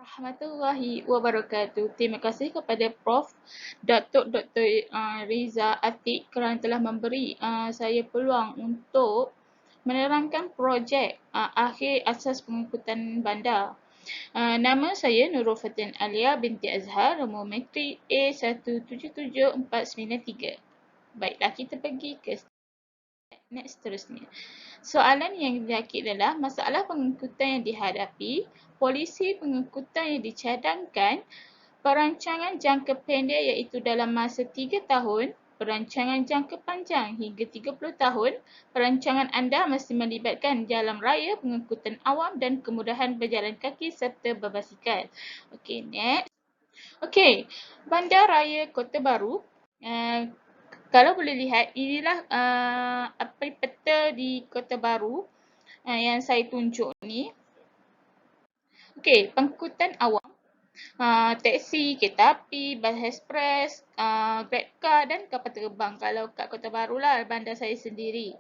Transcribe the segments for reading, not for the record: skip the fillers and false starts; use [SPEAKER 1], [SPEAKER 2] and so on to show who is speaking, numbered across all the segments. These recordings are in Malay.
[SPEAKER 1] warahmatullahi wabarakatuh. Terima kasih kepada Prof. Datuk Dr. Riza Atiq kerana telah memberi saya peluang untuk menerangkan projek akhir asas pengangkutan bandar. Nama saya Nurul Fatin Alia binti Azhar, nombor matrik A177493. Baiklah, kita pergi ke next seterusnya. Soalan yang diakit adalah masalah pengangkutan yang dihadapi, polisi pengangkutan yang dicadangkan, perancangan jangka pendek iaitu dalam masa 3 tahun, perancangan jangka panjang hingga 30 tahun, perancangan anda mesti melibatkan jalan raya, pengangkutan awam dan kemudahan berjalan kaki serta berbasikal. Okey, next. Okey, Bandar Raya Kota Baru. Kalau boleh lihat, inilah apa peta di Kota Baru yang saya tunjuk ni. Okey, pengangkutan awam, teksi, kereta api, bas ekspres, grab car dan kapal terbang. Kalau kat Kota Baru lah, bandar saya sendiri.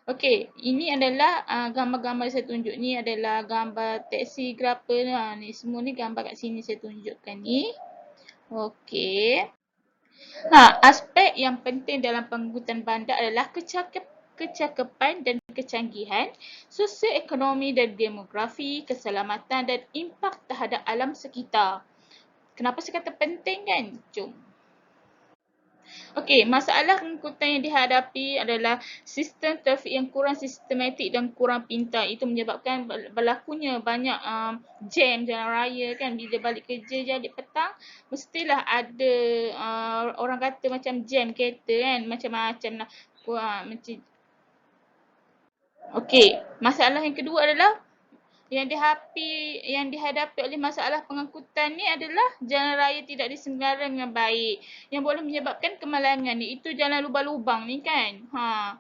[SPEAKER 1] Okey, ini adalah gambar-gambar saya tunjuk ni adalah gambar teksi, grab ni semua ni gambar kat sini saya tunjukkan ni. Okey. Aspek yang penting dalam pengangkutan bandar adalah kecakapan dan kecanggihan, sosioekonomi dan demografi, keselamatan dan impak terhadap alam sekitar. Kenapa saya kata penting kan? Jom. Okey, masalah pengangkutan yang dihadapi adalah sistem trafik yang kurang sistematik dan kurang pintar. Itu menyebabkan berlakunya banyak jam jalan raya kan. Bila balik kerja jadi petang, mestilah ada orang kata macam jam kereta kan. Macam-macam lah. Okey, masalah yang kedua adalah yang dihadapi oleh masalah pengangkutan ni adalah jalan raya tidak diselenggarakan dengan baik yang boleh menyebabkan kemalangan, iaitu jalan lubang-lubang ni kan.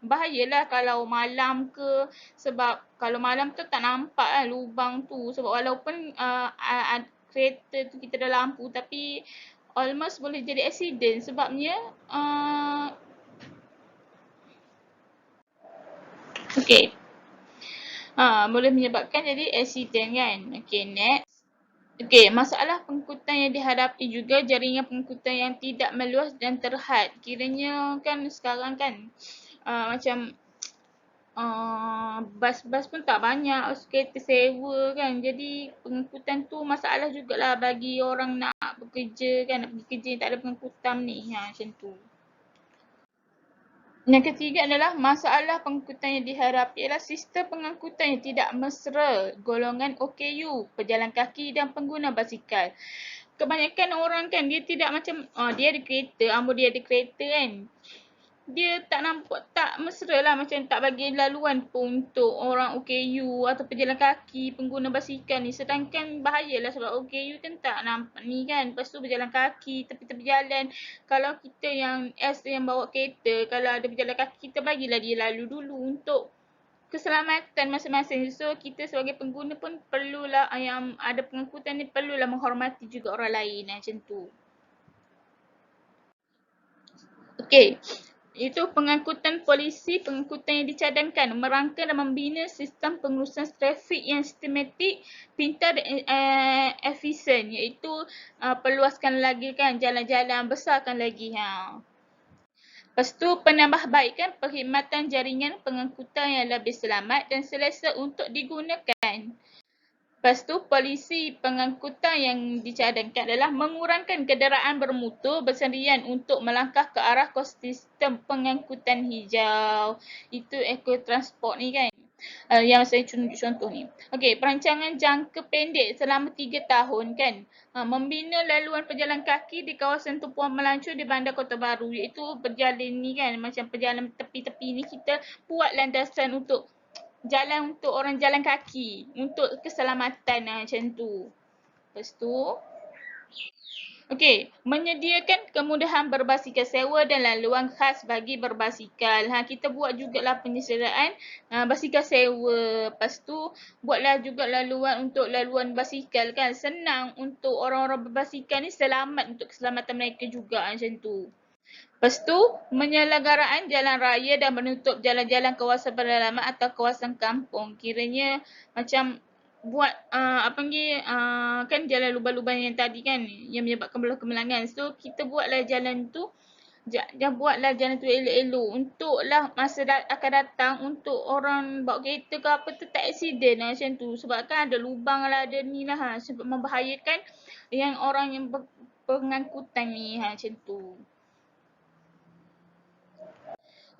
[SPEAKER 1] Bahayalah kalau malam ke, sebab kalau malam tu tak nampak lah lubang tu, sebab walaupun kereta tu kita ada lampu tapi almost boleh jadi accident sebabnya okey. Boleh menyebabkan jadi accident kan. Okey, next. Okey, masalah pengangkutan yang dihadapi juga jaringan pengangkutan yang tidak meluas dan terhad. Kiranya kan sekarang kan macam bas-bas pun tak banyak, kereta sewa kan. Jadi pengangkutan tu masalah jugalah bagi orang nak bekerja kan, nak pergi kerja tak ada pengangkutan ni. Macam tu. Yang ketiga adalah masalah pengangkutan yang dihadapi adalah sistem pengangkutan yang tidak mesra, golongan OKU, pejalan kaki dan pengguna basikal. Kebanyakan orang kan dia tidak macam dia ada kereta, dia ada kereta kan. Dia tak nampak, tak mesra lah, macam tak bagi laluan pun untuk orang OKU atau pejalan kaki, pengguna basikal ni. Sedangkan bahayalah sebab OKU kan tak nampak ni kan. Lepas tu berjalan kaki, tepi-tepi jalan. Kalau kita yang yang bawa kereta, kalau ada berjalan kaki, kita bagilah dia lalu dulu untuk keselamatan masing-masing. So, kita sebagai pengguna pun perlulah yang ada pengangkutan ni perlulah menghormati juga orang lain macam tu. Okey. Itu pengangkutan polisi, pengangkutan yang dicadangkan, merangka dan membina sistem pengurusan trafik yang sistematik, pintar dan efisien, iaitu perluaskan lagi kan jalan-jalan, besarkan lagi. Lepas tu penambahbaikan perkhidmatan jaringan pengangkutan yang lebih selamat dan selesa untuk digunakan. Lepas tu, polisi pengangkutan yang dicadangkan adalah mengurangkan kenderaan bermotor bersendirian untuk melangkah ke arah ekosistem pengangkutan hijau. Itu ekotransport ni kan. Yang saya tunjuk contoh ni. Okey, perancangan jangka pendek selama 3 tahun kan. Membina laluan pejalan kaki di kawasan tumpuan melancur di Bandar Kota Baru, iaitu berjalan ni kan, macam perjalanan tepi-tepi ni kita buat landasan untuk jalan untuk orang jalan kaki, untuk keselamatan macam tu. Lepas tu, okey, menyediakan kemudahan berbasikal sewa dan laluan khas bagi berbasikal. Kita buat jugalah penyediaan basikal sewa. Lepas tu, buatlah juga laluan untuk laluan basikal kan. Senang untuk orang-orang berbasikal ni, selamat untuk keselamatan mereka juga macam tu. Lepas tu, penyelenggaraan jalan raya dan menutup jalan-jalan kawasan pedalaman atau kawasan kampung. Kiranya macam buat kan jalan lubang-lubang yang tadi kan yang menyebabkan kemalangan. So kita buatlah jalan tu buatlah jalan tu elok-elok untuklah masa akan datang untuk orang bawa kereta ke apa tu tak accident lah macam tu. Sebab kan ada lubang lah, ada ni lah sebab membahayakan yang orang yang pengangkutan ni macam tu.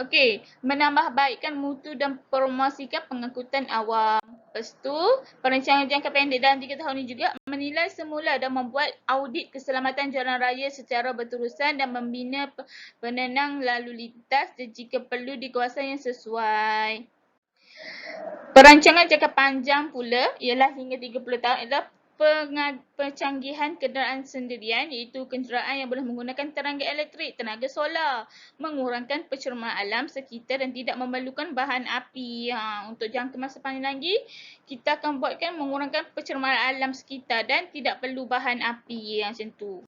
[SPEAKER 1] Okey, menambah baikkan mutu dan promosikan pengangkutan awam. Lepas tu, perancangan jangka pendek dalam 3 tahun ini juga menilai semula dan membuat audit keselamatan jalan raya secara berterusan dan membina penenang lalu lintas dan jika perlu di kawasan yang sesuai. Perancangan jangka panjang pula ialah hingga 30 tahun ialah pencanggihan kenderaan sendirian iaitu kenderaan yang boleh menggunakan tenaga elektrik, tenaga solar, mengurangkan pencemaran alam sekitar dan tidak memerlukan bahan api. Untuk jangka masa panjang lagi, kita akan buatkan mengurangkan pencemaran alam sekitar dan tidak perlu bahan api macam tu.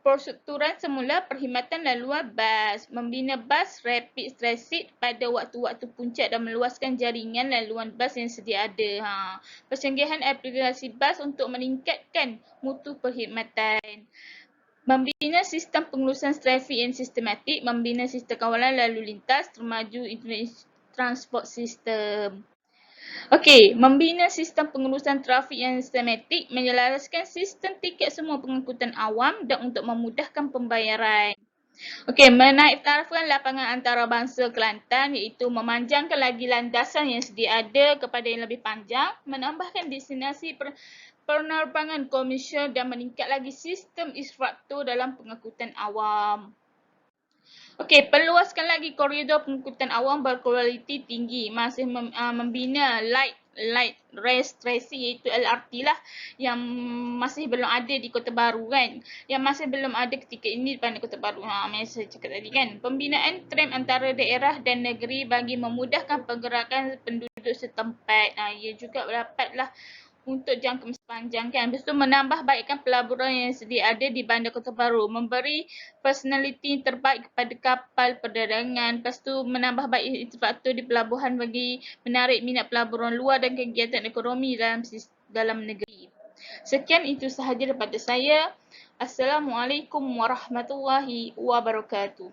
[SPEAKER 1] Perstrukturan semula perkhidmatan laluan bas, membina bas rapid transit pada waktu-waktu puncak dan meluaskan jaringan laluan bas yang sedia ada. Pencanggihan aplikasi bas untuk meningkatkan mutu perkhidmatan. Membina sistem pengurusan trafik yang sistematik, membina sistem kawalan lalu lintas termaju transport system. Okey, membina sistem pengurusan trafik yang sistematik, menyelaraskan sistem tiket semua pengangkutan awam dan untuk memudahkan pembayaran. Okey, menaik tarafkan lapangan antarabangsa Kelantan iaitu memanjangkan lagi landasan yang sedia ada kepada yang lebih panjang, menambahkan destinasi penerbangan komersial dan meningkat lagi sistem infrastruktur dalam pengangkutan awam. Okey, perluaskan lagi koridor pengangkutan awam berkualiti tinggi. Masih membina light rail station iaitu LRT lah yang masih belum ada di Kota Baru kan. Yang masih belum ada ketika ini di Kota Baru. Macam saya cakap tadi kan. Pembinaan tram antara daerah dan negeri bagi memudahkan pergerakan penduduk setempat. Ia juga dapatlah untuk jangka masa panjang kan. Lepas tu menambah baikkan pelaburan yang sedia ada di Bandar Kota Baru. Memberi personaliti terbaik kepada kapal perdagangan. Lepas tu menambah baik infrastruktur di pelabuhan bagi menarik minat pelaburan luar dan kegiatan ekonomi dalam negeri. Sekian itu sahaja daripada saya. Assalamualaikum warahmatullahi wabarakatuh.